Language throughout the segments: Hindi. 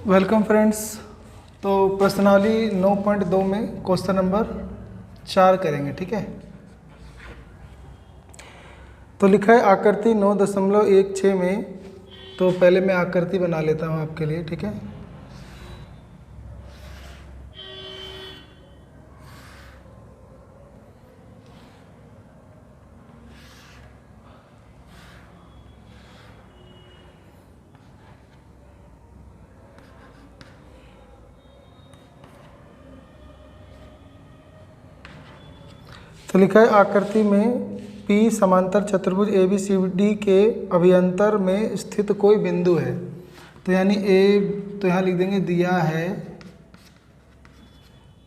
Welcome friends. तो प्रश्नावली 9.2 में क्वेश्चन नंबर 4 करेंगे, ठीक है। तो लिखा है आकृति 9.16 में। तो पहले मैं आकृति बना लेता हूँ आपके लिए, ठीक है। तो लिखा है आकृति में P समांतर चतुर्भुज ABCD के अभियंतर में स्थित कोई बिंदु है। तो यानी A, तो यहाँ लिख देंगे दिया है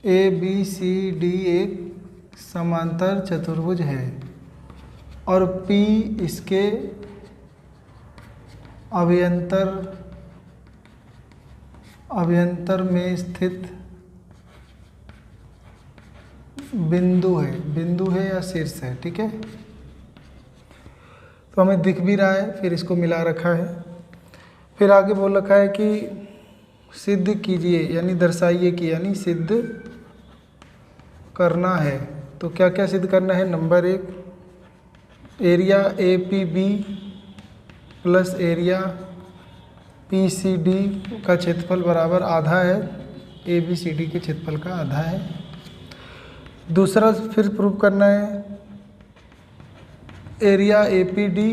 ABCD एक समांतर चतुर्भुज है और P इसके अभियंतर में स्थित बिंदु है या शीर्ष है, ठीक है। तो हमें दिख भी रहा है, फिर इसको मिला रखा है। फिर आगे बोल रखा है कि सिद्ध कीजिए, यानी दर्शाइए कि, यानी सिद्ध करना है। तो क्या क्या सिद्ध करना है? Number 1, area APB plus area PCD का क्षेत्रफल बराबर आधा है ABCD के क्षेत्रफल का आधा है। दूसरा फिर प्रूव करना है area APD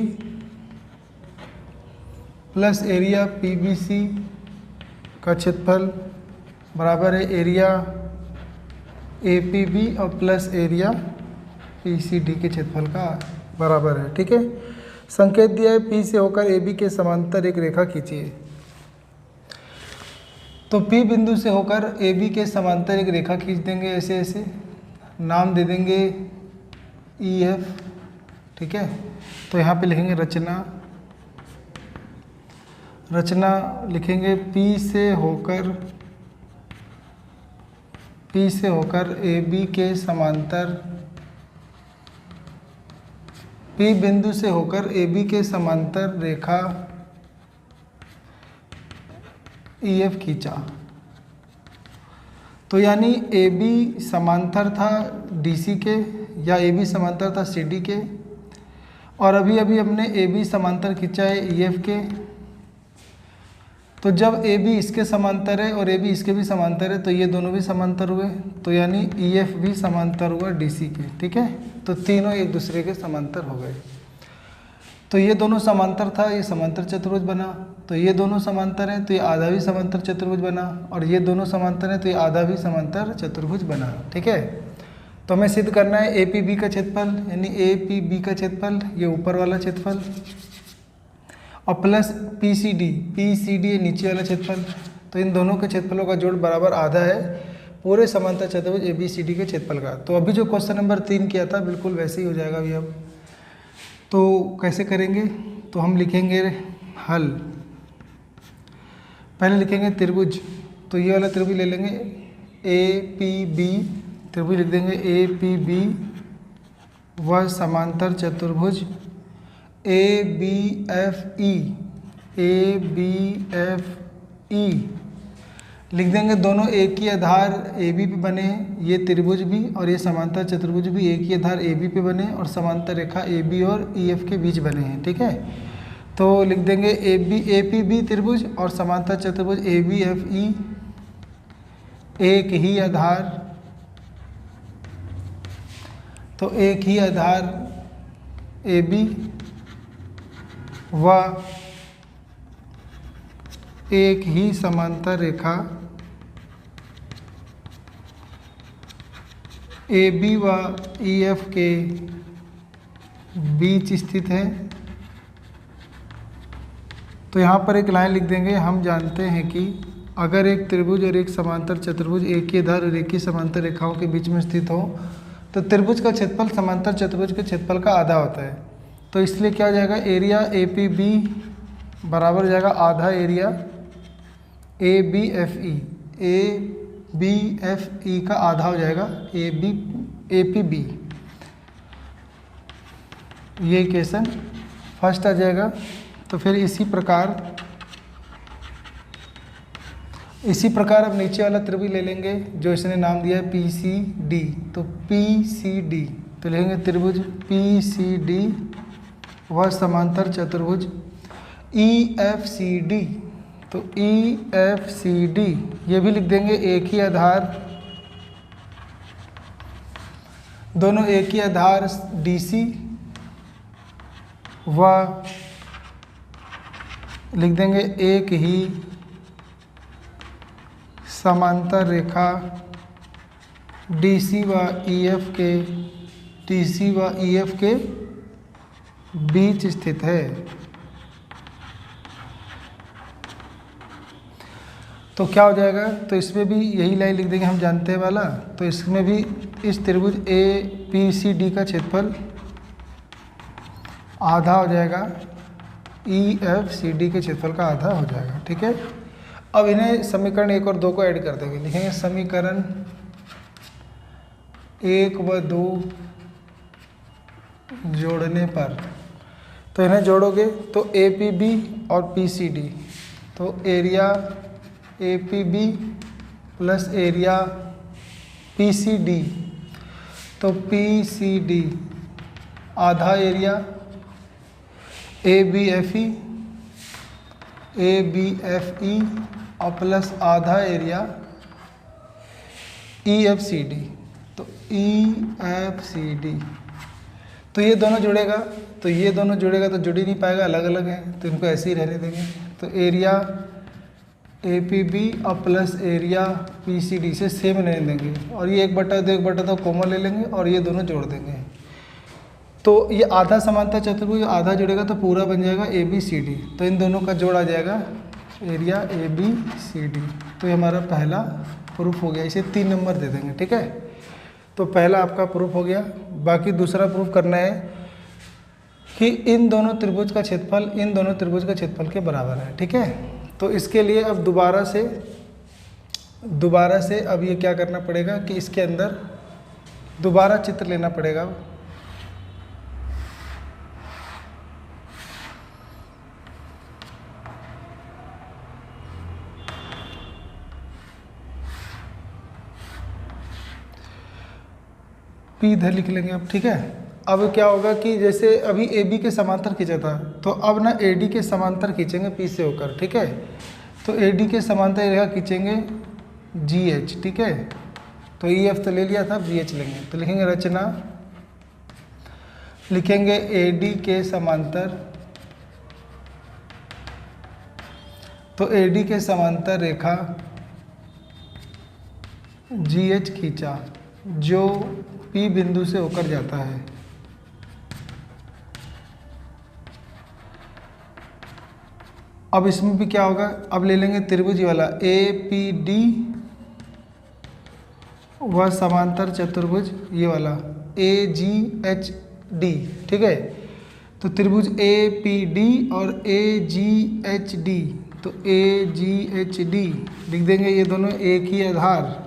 plus area PBC का क्षेत्रफल बराबर है एरिया APB और प्लस एरिया PCD के क्षेत्रफल का बराबर है, ठीक है। संकेत दिया है P से होकर AB के समांतर एक रेखा खींचिए। तो P बिंदु से होकर AB के समांतर एक रेखा खींच देंगे, ऐसे ऐसे। नाम दे देंगे EF, ठीक है। तो यहाँ पे लिखेंगे रचना लिखेंगे P से होकर AB के समांतर, P बिंदु से होकर AB के समांतर रेखा EF खींचा। तो यानी AB समांतर था DC के या AB समांतर था CD के, और अभी हमने AB समांतर खींचा है EF के। तो जब AB इसके समांतर है और AB इसके भी समांतर है तो ये दोनों भी समांतर हुए, तो यानी EF भी समांतर हुआ DC के, ठीक है। तो तीनों एक दूसरे के समांतर हो गए। तो ये दोनों समांतर था, ये समांतर चतुर्भुज बना। तो ये दोनों समांतर हैं तो ये आधा भी समांतर चतुर्भुज बना, और ये दोनों समांतर हैं तो ये आधा भी समांतर चतुर्भुज बना, ठीक है। तो हमें सिद्ध करना है APB का क्षेत्रफल, यानी APB का क्षेत्रफल, ये ऊपर वाला क्षेत्रफल, और प्लस PCD ये नीचे वाला क्षेत्रफल। तो इन दोनों के क्षेत्रफलों का जोड़ बराबर आधा है पूरे समांतर चतुर्भुज ABCD के क्षेत्रफल का। तो अभी जो क्वेश्चन नंबर 3 किया था बिल्कुल वैसे ही हो जाएगा अभी। अब तो कैसे करेंगे? तो हम लिखेंगे हल। पहले लिखेंगे त्रिभुज। तो ये वाला त्रिभुज ले लेंगे APB, त्रिभुज लिख देंगे APB व समांतर चतुर्भुज ABFE लिख देंगे। दोनों एक ही आधार AB पे बने हैं, ये त्रिभुज भी और ये समांतर चतुर्भुज भी एक ही आधार AB पे बने और समांतर रेखा AB और EF के बीच बने हैं, ठीक है। तो लिख देंगे APB त्रिभुज और समांतर चतुर्भुज ABFE एक ही आधार, तो एक ही आधार AB व एक ही समांतर रेखा AB व EF के बीच स्थित है। तो यहाँ पर एक लाइन लिख देंगे। हम जानते हैं कि अगर एक त्रिभुज और एक समांतर चतुर्भुज एक ही आधार और एक ही समांतर रेखाओं के बीच में स्थित हो तो त्रिभुज का क्षेत्रफल समांतर चतुर्भुज के क्षेत्रफल का आधा होता है। तो इसलिए क्या हो जाएगा, एरिया APB बराबर हो जाएगा आधा एरिया ABFE का आधा हो जाएगा APB। ये इक्वेशन फर्स्ट आ जाएगा। तो फिर इसी प्रकार इसी प्रकार अब नीचे वाला त्रिभुज ले लेंगे जो इसने नाम दिया है PCD। तो PCD तो लेंगे त्रिभुज PCD व समांतर चतुर्भुज EFCD। तो EFCD ये भी लिख देंगे एक ही आधार, दोनों एक ही आधार DC व लिख देंगे एक ही समांतर रेखा DC व EF के बीच स्थित है। तो क्या हो जाएगा, तो इसमें भी यही लाइन लिख देंगे हम जानते हैं वाला। तो इसमें भी इस त्रिभुज APCD का क्षेत्रफल आधा हो जाएगा, EFCD के क्षेत्रफल का आधा हो जाएगा। ठीक है, अब इन्हें समीकरण 1 और 2 को ऐड कर देंगे। लिखेंगे समीकरण 1 व 2 जोड़ने पर, तो इन्हें जोड़ोगे तो APB और PCD, तो area APB plus area PCD, तो PCD आधा एरिया ABFE और प्लस आधा एरिया EFCD, तो EFCD। तो ये दोनों जुड़ेगा, तो ये दोनों जुड़ेगा तो जुड़ ही नहीं पाएगा, अलग अलग हैं, तो इनको ऐसे ही रहने देंगे। तो एरिया APB और प्लस एरिया PCD से सेम रहने देंगे, और ये 1/2 कॉमन ले लेंगे और ये दोनों जोड़ देंगे। तो ये आधा समांतर चतुर्भुज आधा जुड़ेगा तो पूरा बन जाएगा ABCD। तो इन दोनों का जोड़ आ जाएगा एरिया ABCD। तो ये हमारा पहला प्रूफ हो गया, इसे 3 नंबर दे देंगे। ठीक है, तो पहला आपका प्रूफ हो गया। बाकी दूसरा प्रूफ करना है कि इन दोनों त्रिभुज का क्षेत्रफल इन दोनों त्रिभुज का क्षेत्रफल के बराबर है। ठीक है, तो इसके लिए अब दोबारा से अब ये क्या करना पड़ेगा कि इसके अंदर दोबारा चित्र लेना पड़ेगा। P इधर लिख लेंगे अब। ठीक है, अब क्या होगा कि जैसे अभी AB के समांतर खींचा था, तो अब ना AD के समांतर खींचेंगे P से होकर। ठीक है, तो AD के समांतर रेखा खींचेंगे GH। ठीक है, तो EF तो ले लिया था, GH लेंगे। तो लिखेंगे रचना, लिखेंगे AD के समांतर, तो AD के समांतर रेखा GH खींचा जो P बिंदु से होकर जाता है। अब इसमें भी क्या होगा, अब ले लेंगे त्रिभुज वाला APD व समांतर चतुर्भुज ये वाला AGHD। ठीक है, तो त्रिभुज APD और AGHD, तो AGHD लिख देंगे। ये दोनों एक ही आधार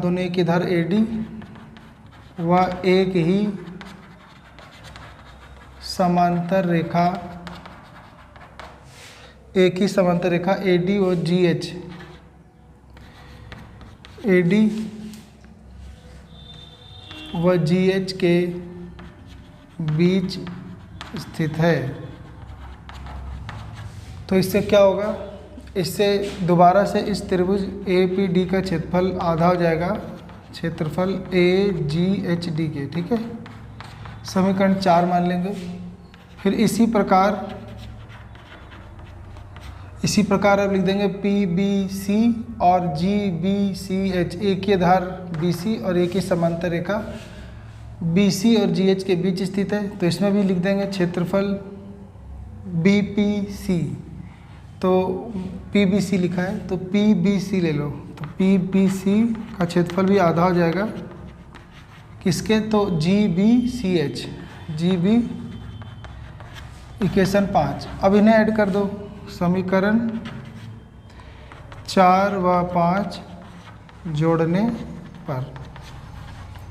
दोनों एक ही आधार AD व एक ही समांतर रेखा AD और GH, AD व GH के बीच स्थित है। तो इससे क्या होगा, इससे दोबारा से इस त्रिभुज APD का क्षेत्रफल आधा हो जाएगा क्षेत्रफल AGHD के। ठीक है, समीकरण 4 मान लेंगे। फिर इसी प्रकार अब लिख देंगे PBC और GBCH, एक ही आधार BC और एक ही समांतर रेखा BC और GH के बीच स्थित है। तो इसमें भी लिख देंगे क्षेत्रफल BPC, तो PBC लिखा है तो PBC ले लो, तो PBC का क्षेत्रफल भी आधा हो जाएगा किसके, तो GBCH, GB इक्वेशन 5। अब इन्हें ऐड कर दो, समीकरण 4 व 5 जोड़ने पर,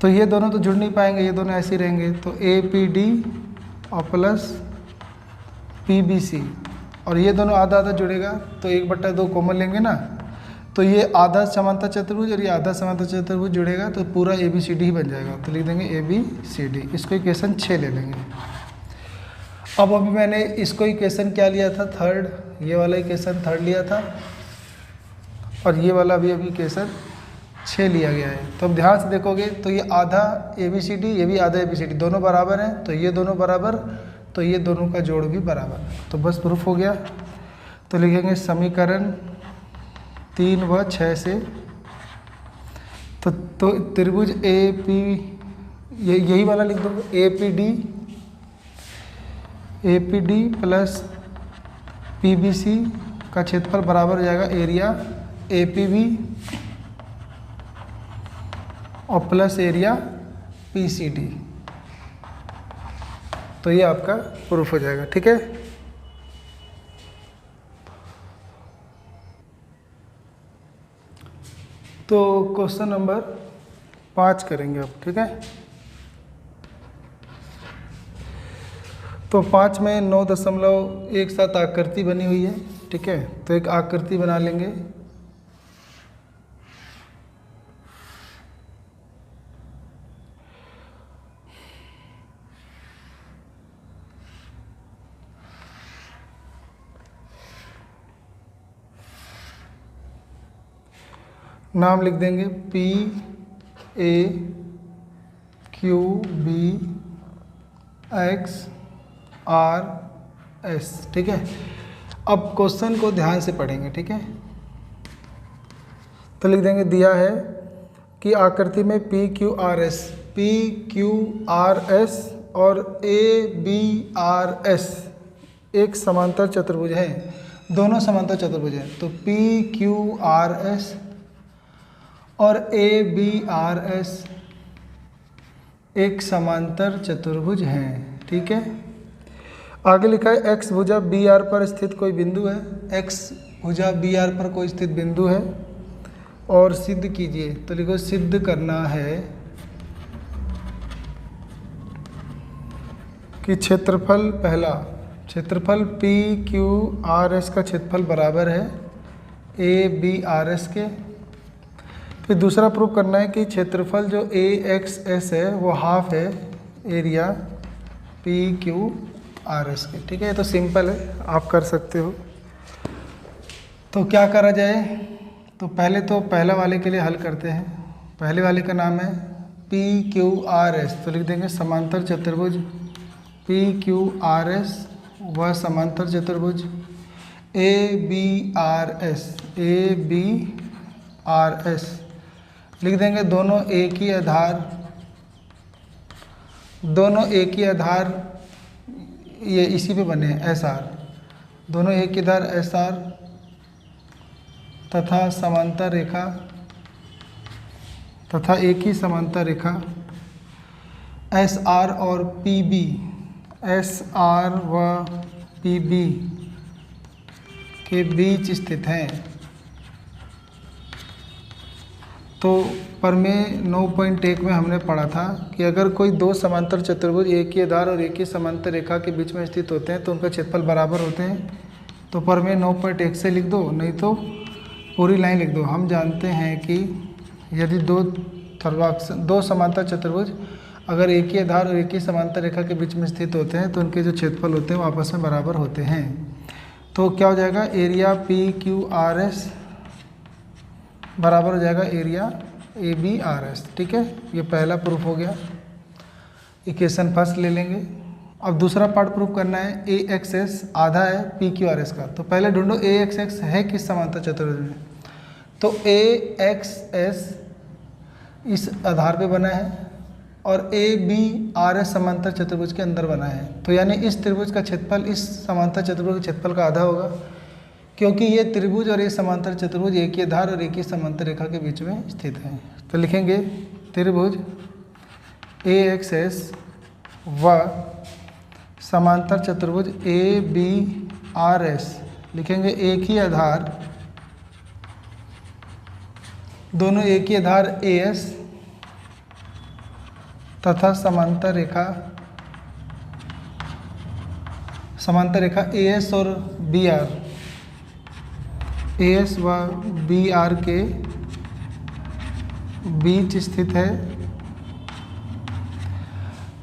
तो ये दोनों तो जुड़ नहीं पाएंगे, ये दोनों ऐसे ही रहेंगे। तो APD और प्लस PBC, और ये दोनों आधा आधा जुड़ेगा तो 1/2 कॉमन लेंगे ना, तो ये आधा समांतर चतुर्भुज और ये आधा समांतर चतुर्भुज जुड़ेगा तो पूरा ABCD ही बन जाएगा। तो लिख देंगे ABCD। इसको इक्वेशन 6 ले लेंगे। अब अभी मैंने इसको इक्वेशन क्या लिया था, थर्ड, ये वाला इक्वेशन थर्ड लिया था और ये वाला भी अभी इक्वेशन 6 लिया गया है। तो अब ध्यान से देखोगे तो ये आधा ABCD, ये भी आधा ABCD, दोनों बराबर हैं, तो ये दोनों बराबर, तो ये दोनों का जोड़ भी बराबर, तो बस प्रूफ हो गया। तो लिखेंगे समीकरण 3 व 6 से तो त्रिभुज AP, यही वाला लिख दो, APD प्लस PBC का क्षेत्रफल बराबर हो जाएगा एरिया APB और प्लस एरिया PCD। तो ये आपका प्रूफ हो जाएगा, ठीक है। तो क्वेश्चन नंबर 5 करेंगे अब, ठीक है। तो 5 में 9.17 आकृति बनी हुई है, ठीक है। तो एक आकृति बना लेंगे। नाम लिख देंगे PAQBXRS, ठीक है। अब क्वेश्चन को ध्यान से पढ़ेंगे, ठीक है। तो लिख देंगे, दिया है कि आकृति में PQRS और ABRS एक समांतर चतुर्भुज है, दोनों समांतर चतुर्भुज हैं। तो PQRS और ABRS एक समांतर चतुर्भुज हैं, ठीक है। आगे लिखा है X भुजा BR पर स्थित कोई बिंदु है, X भुजा BR पर कोई स्थित बिंदु है और सिद्ध कीजिए। तो लिखो सिद्ध करना है कि क्षेत्रफल, पहला क्षेत्रफल PQRS का क्षेत्रफल बराबर है ABRS के। फिर दूसरा प्रूफ करना है कि क्षेत्रफल जो AXS है वो हाफ है एरिया PQRS के, ठीक है। तो सिंपल है, आप कर सकते हो। तो क्या करा जाए, तो पहले तो पहला वाले के लिए हल करते हैं। पहले वाले का नाम है PQRS, तो लिख देंगे समांतर चतुर्भुज PQRS व समांतर चतुर्भुज ABRS लिख देंगे। दोनों एक ही आधार ये इसी पे बने हैं SR, दोनों एक ही आधार SR तथा समांतर रेखा तथा एक ही समांतर रेखा SR और PB, SR व PB के बीच स्थित हैं। तो प्रमेय 9.1 में हमने पढ़ा था कि अगर कोई दो समांतर चतुर्भुज एक ही आधार और एक ही समांतर रेखा के बीच में स्थित होते हैं तो उनका क्षेत्रफल बराबर होते हैं। तो प्रमेय 9.1 से लिख दो, नहीं तो पूरी लाइन लिख दो। हम जानते हैं कि यदि दो समांतर चतुर्भुज अगर एक ही आधार और एक ही समांतर रेखा के बीच में स्थित होते हैं तो उनके जो क्षेत्रफल होते हैं वो आपस में बराबर होते हैं। तो क्या हो जाएगा, एरिया PQRS बराबर हो जाएगा एरिया ABRS, ठीक है। ये पहला प्रूफ हो गया, इक्वेशन फर्स्ट ले लेंगे। अब दूसरा पार्ट प्रूफ करना है AXS आधा है PQRS का। तो पहले ढूंढो AXS है किस समांतर चतुर्भुज में। तो AXS इस आधार पे बना है और ABRS समांतर चतुर्भुज के अंदर बना है। तो यानी इस त्रिभुज का क्षेत्रफल इस समांतर चतुर्भुज के क्षेत्रफल का आधा होगा, क्योंकि ये त्रिभुज और ये समांतर चतुर्भुज एक ही आधार और एक ही समांतर रेखा के बीच में स्थित है। तो लिखेंगे त्रिभुज AXS व समांतर चतुर्भुज ABRS लिखेंगे एक ही आधार, दोनों एक ही आधार AS तथा समांतर रेखा समांतर रेखा ए एस और बी आर, ए एस व बी आर के बीच स्थित है,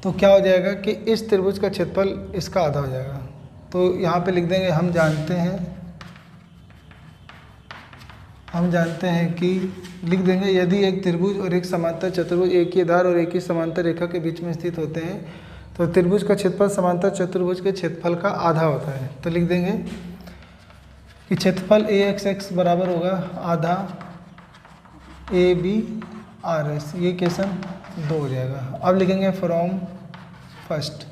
तो क्या हो जाएगा कि इस त्रिभुज का क्षेत्रफल इसका आधा हो जाएगा। तो यहाँ पे लिख देंगे हम जानते हैं कि लिख देंगे यदि एक त्रिभुज और एक समांतर चतुर्भुज एक ही आधार और एक ही समांतर रेखा के बीच में स्थित होते हैं तो त्रिभुज का क्षेत्रफल समांतर चतुर्भुज के क्षेत्रफल का आधा होता है। तो लिख देंगे कि क्षेत्रफल ए एक्स एक्स बराबर होगा आधा ए बी आर एस, ये क्वेश्चन 2 हो जाएगा। अब लिखेंगे फ्रॉम फर्स्ट।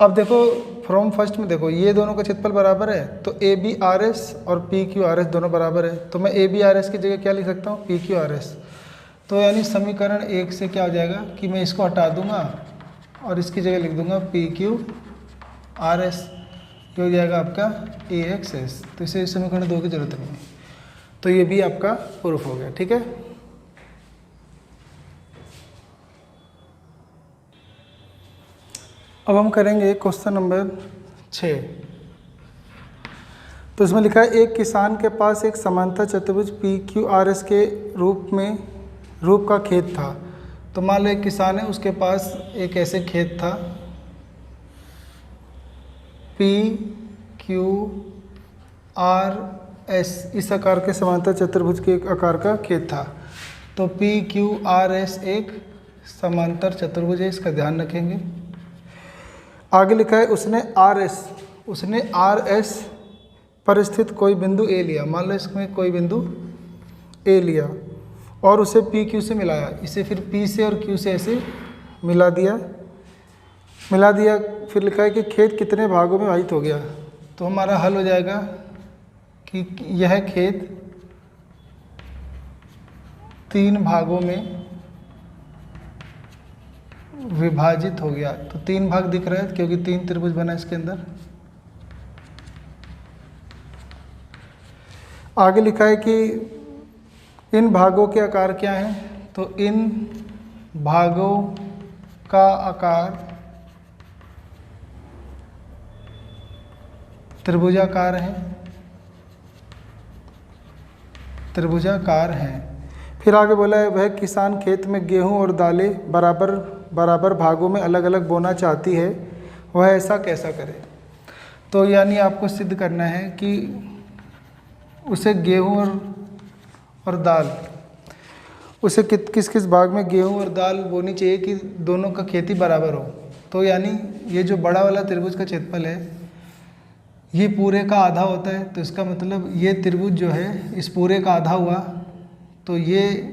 अब देखो फ्रॉम फर्स्ट में देखो ये दोनों का क्षेत्रफल बराबर है तो ए बी आर एस और पी क्यू आर एस दोनों बराबर है, तो मैं ए बी आर एस की जगह क्या लिख सकता हूँ, पी क्यू आर एस। तो यानी समीकरण 1 से क्या हो जाएगा कि मैं इसको हटा दूंगा और इसकी जगह लिख दूंगा पी क्यू आर एस, ये हो जाएगा आपका ए एक्स एस। तो इसे समीकरण 2 की जरूरत नहीं है, तो ये भी आपका प्रूफ हो गया। ठीक है, अब हम करेंगे क्वेश्चन नंबर 6। तो इसमें लिखा है एक किसान के पास एक समांतर चतुर्भुज पी क्यू आर एस के रूप का खेत था। तो मान लो एक किसान है, उसके पास एक ऐसे खेत था पी क्यू आर एस, इस आकार के समांतर चतुर्भुज के एक आकार का खेत था। तो पी क्यू आर एस एक समांतर चतुर्भुज है, इसका ध्यान रखेंगे। आगे लिखा है उसने आर एस पर स्थित कोई बिंदु ए लिया। मान लो इसमें कोई बिंदु ए लिया और उसे पी क्यू से मिलाया, इसे फिर पी से और क्यू से ऐसे मिला दिया। फिर लिखा है कि खेत कितने भागों में विभाजित हो गया। तो हमारा हल हो जाएगा कि यह खेत 3 भागों में विभाजित हो गया। तो 3 भाग दिख रहे हैं क्योंकि 3 त्रिभुज बना इसके अंदर। आगे लिखा है कि इन भागों के आकार क्या हैं। तो इन भागों का आकार त्रिभुजाकार है। फिर आगे बोला है वह किसान खेत में गेहूं और दालें बराबर भागों में अलग अलग बोना चाहती है, वह ऐसा कैसा करे। तो यानी आपको सिद्ध करना है कि उसे गेहूं और दाल, उसे किस किस भाग में गेहूं और दाल बोनी चाहिए कि दोनों का खेती बराबर हो। तो यानी ये जो बड़ा वाला त्रिभुज का क्षेत्रफल है ये पूरे का आधा होता है। तो इसका मतलब ये त्रिभुज जो है इस पूरे का आधा हुआ, तो ये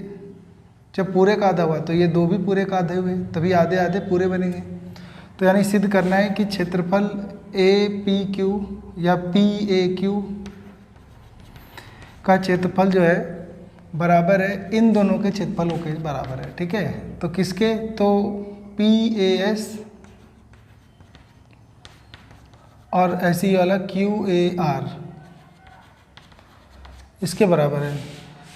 जब पूरे का आधा हुआ तो ये 2 भी पूरे का आधे हुए, तभी आधे आधे पूरे बनेंगे। तो यानी सिद्ध करना है कि क्षेत्रफल ए पी क्यू या पी ए क्यू का क्षेत्रफल जो है बराबर है इन दोनों के क्षेत्रफलों के बराबर है। ठीक है, तो किसके, तो पी ए एस और ऐसी वाला क्यू ए आर इसके बराबर है।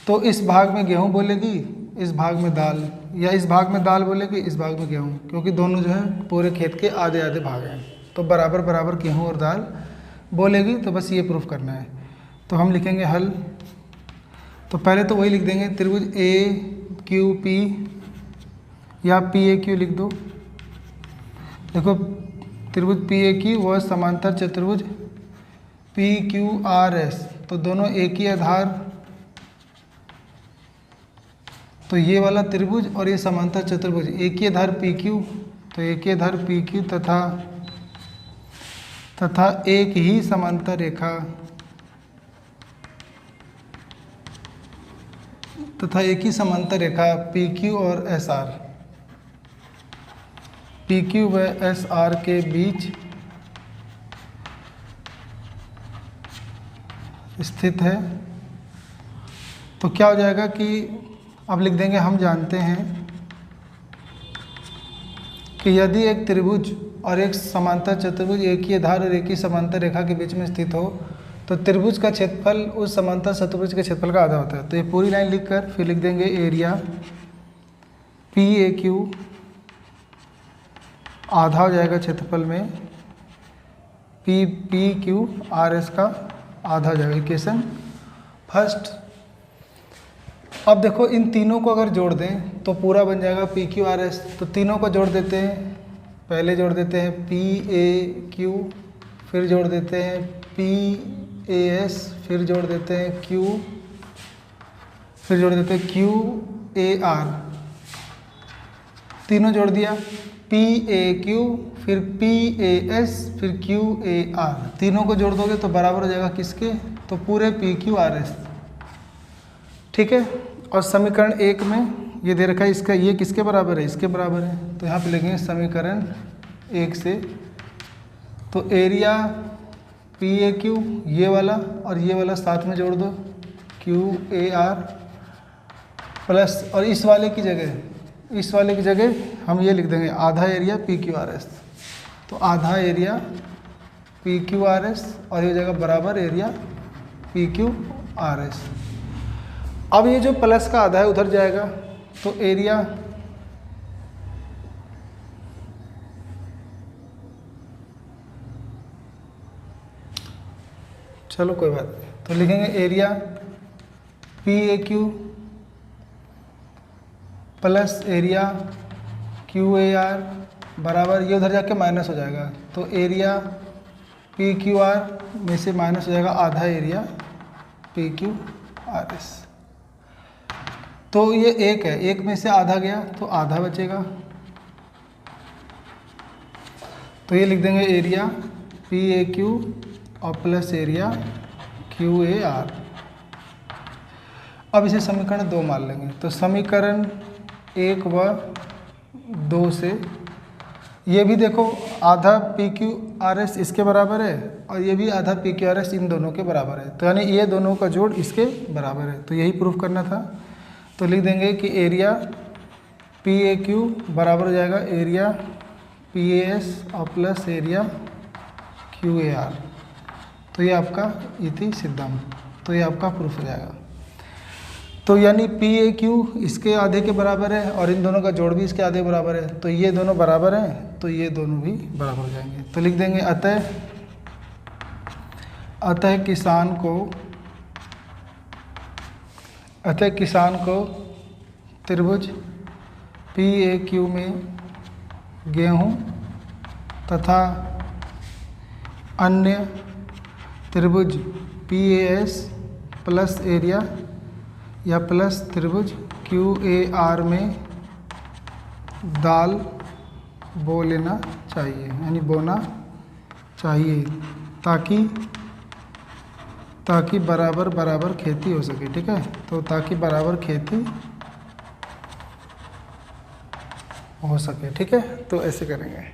तो इस भाग में गेहूं बोलेगी, इस भाग में दाल, या इस भाग में दाल बोलेगी, इस भाग में गेहूं, क्योंकि दोनों जो है पूरे खेत के आधे आधे भाग हैं। तो बराबर बराबर गेहूं और दाल बोलेगी। तो बस ये प्रूफ करना है। तो हम लिखेंगे हल। तो पहले तो वही लिख देंगे त्रिभुज ए क्यू पी या पी ए क्यू लिख दो। देखो त्रिभुज पी ए क्यू व समांतर चतुर्भुज पी क्यू आर एस, तो दोनों एक ही आधार, तो ये वाला त्रिभुज और ये समांतर चतुर्भुज एक ही आधार पी क्यू, तो एक ही आधार पी क्यू तथा एक ही समांतर रेखा पी क्यू और एस आर, पी क्यू व एस आर के बीच स्थित है। तो क्या हो जाएगा कि अब लिख देंगे हम जानते हैं कि यदि एक त्रिभुज और एक समांतर चतुर्भुज एक ही आधार और एक ही समांतर रेखा के बीच में स्थित हो तो त्रिभुज का क्षेत्रफल उस समांतर चतुर्भुज के क्षेत्रफल का आधा होता है। तो ये पूरी लाइन लिखकर फिर लिख देंगे एरिया पी ए क्यू आधा हो जाएगा क्षेत्रफल में पी क्यू आर एस का आधा हो जाएगा, इक्वेशन फर्स्ट। अब देखो इन तीनों को अगर जोड़ दें तो पूरा बन जाएगा पी क्यू आर एस। तो तीनों को जोड़ देते हैं, पहले जोड़ देते हैं पी ए क्यू, फिर जोड़ देते हैं पी ए एस, फिर जोड़ देते हैं क्यू, फिर जोड़ देते हैं क्यू ए आर। तीनों जोड़ दिया, पी ए क्यू, फिर पी ए एस, फिर क्यू ए आर। तीनों को जोड़ दोगे तो बराबर हो जाएगा किसके, तो पूरे पी क्यू आर एस। ठीक है। और समीकरण 1 में ये दे रखा है, इसका ये किसके बराबर है, इसके बराबर है। तो यहाँ पे लिखेंगे समीकरण 1 से, तो एरिया पी ए क्यू ये वाला और ये वाला साथ में जोड़ दो, क्यू ए आर प्लस, और इस वाले की जगह हम ये लिख देंगे आधा area P Q R S. तो आधा area P Q R S और ये जगह बराबर area P Q R S. अब ये जो प्लस का आधा है उधर जाएगा, तो एरिया चलो कोई बात नहीं, तो लिखेंगे area P A Q plus area Q A R बराबर, ये उधर जाके माइनस हो जाएगा, तो एरिया पी क्यू आर में से माइनस हो जाएगा आधा area P Q R S. तो ये एक है, एक में से आधा गया तो आधा बचेगा, तो ये लिख देंगे एरिया पी ए क्यू और plus area Q A R. अब इसे समीकरण 2 मान लेंगे, तो समीकरण 1 व 2 से ये भी देखो आधा पी क्यू आर एस इसके बराबर है और ये भी आधा पी क्यू आर एस इन दोनों के बराबर है, तो यानी ये दोनों का जोड़ इसके बराबर है। तो यही प्रूफ करना था। तो लिख देंगे कि एरिया पी ए क्यू बराबर हो जाएगा एरिया पी ए एस और plus area Q A R. तो ये आपका इति सिद्धम, तो ये आपका प्रूफ हो जाएगा। तो यानी पी ए क्यू इसके आधे के बराबर है और इन दोनों का जोड़ भी इसके आधे बराबर है, तो ये दोनों बराबर हैं, तो ये दोनों भी बराबर हो जाएंगे। तो लिख देंगे अतः किसान को त्रिभुज पी ए क्यू में गेहूँ तथा अन्य त्रिभुज P A S plus area या प्लस त्रिभुज क्यू ए आर में दाल बो लेना चाहिए, यानी बोना चाहिए, ताकि बराबर बराबर खेती हो सके। ठीक है, तो ताकि बराबर खेती हो सके। ठीक है, तो ऐसे करेंगे।